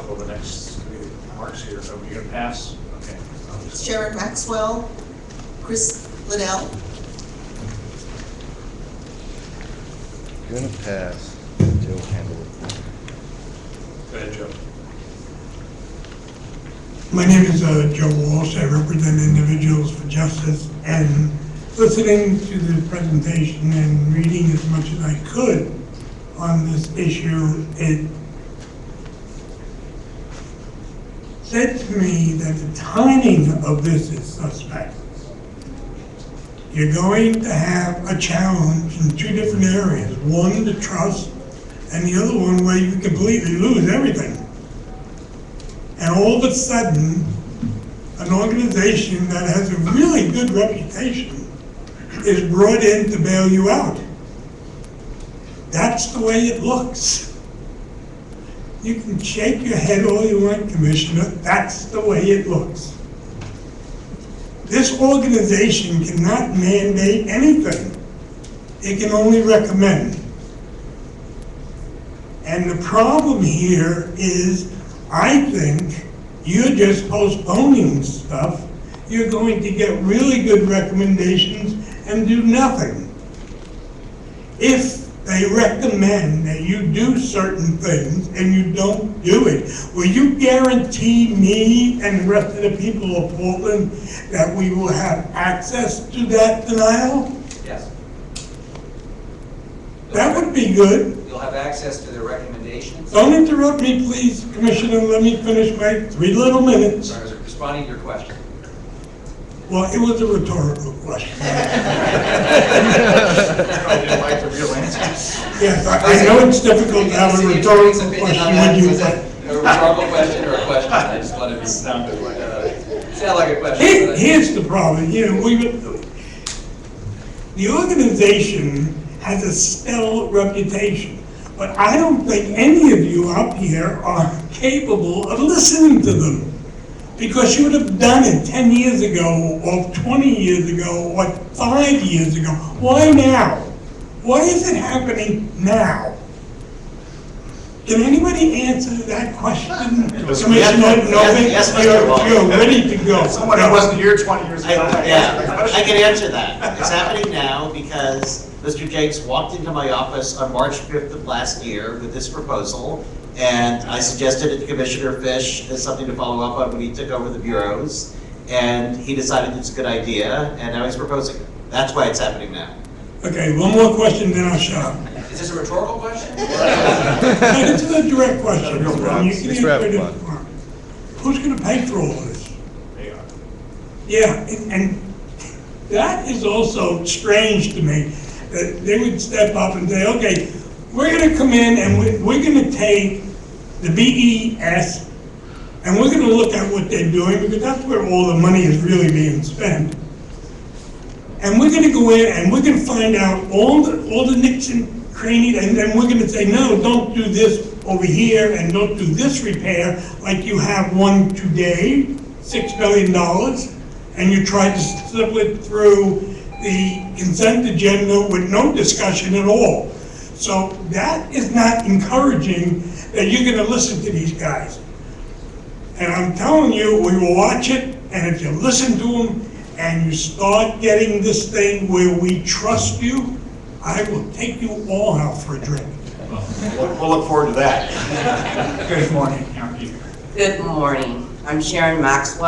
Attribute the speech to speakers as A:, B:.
A: until the next marks here, so we're gonna pass, okay.
B: Sharon Maxwell, Chris Liddell.
C: Gonna pass. Joe handle it.
A: Go ahead, Joe.
D: My name is Joe Walsh. I represent Individuals for Justice, and listening to the presentation and reading as much as I could on this issue, it said to me that the timing of this is suspect. You're going to have a challenge in two different areas. One, the trust, and the other one where you completely lose everything. And all of a sudden, an organization that has a really good reputation is brought in to bail you out. That's the way it looks. You can shake your head all you want, Commissioner, that's the way it looks. This organization cannot mandate anything. It can only recommend. And the problem here is, I think you're just postponing stuff. You're going to get really good recommendations and do nothing. If they recommend that you do certain things and you don't do it, will you guarantee me and the rest of the people of Portland that we will have access to that denial?
E: Yes.
D: That would be good.
E: You'll have access to their recommendations.
D: Don't interrupt me, please, Commissioner. Let me finish my 3 little minutes.
E: I was responding to your question.
D: Well, it was a rhetorical question.
A: I didn't like the real answers.
D: Yes, I know it's difficult to have a rhetorical question when you...
E: Was that a rhetorical question or a question? I just wanted to sound like a question. but
D: Here's the problem, the organization has a stellar reputation, but I don't think any of you up here are capable of listening to them. Because you would have done it 10 years ago, or 20 years ago, or 5 years ago. Why now? Why is it happening now? Can anybody answer that question? Commissioner Novak,
F: yes, Mr. Walsh.
D: you're ready to go.
A: Someone who wasn't here 20 years ago.
F: I can answer that. It's happening now because Mr. Jakes walked into my office on March 5th of last year with this proposal, and I suggested it to Commissioner Fish as something to follow up on when he took over the bureaus, and he decided it's a good idea, and now he's proposing it. That's why it's happening now.
D: Okay, one more question, then I'll shut up.
E: Is this a rhetorical question?
D: It's a direct question. You can
C: Mr.
D: answer it
C: Rappaport.
D: if you want. Who's gonna pay for all of this?
A: They are.
D: Yeah, and that is also strange to me, that they would step up and say, okay, we're gonna come in and we're gonna take the BES and we're gonna look at what they're doing, because that's where all the money is really being spent. And we're gonna go in and we're gonna find out all the nicks and crannies, and then we're gonna say, no, don't do this over here and don't do this repair, like you have one today, $6 million, and you tried to slip it through the consent agenda with no discussion at all. So that is not encouraging that you're gonna listen to these guys. And I'm telling you, we will watch it, and if you listen to them and you start getting this thing where we trust you, I will take you all out for a drink.
A: We'll look forward to that. Good morning. How are you?
G: Good morning. I'm Sharon Maxwell.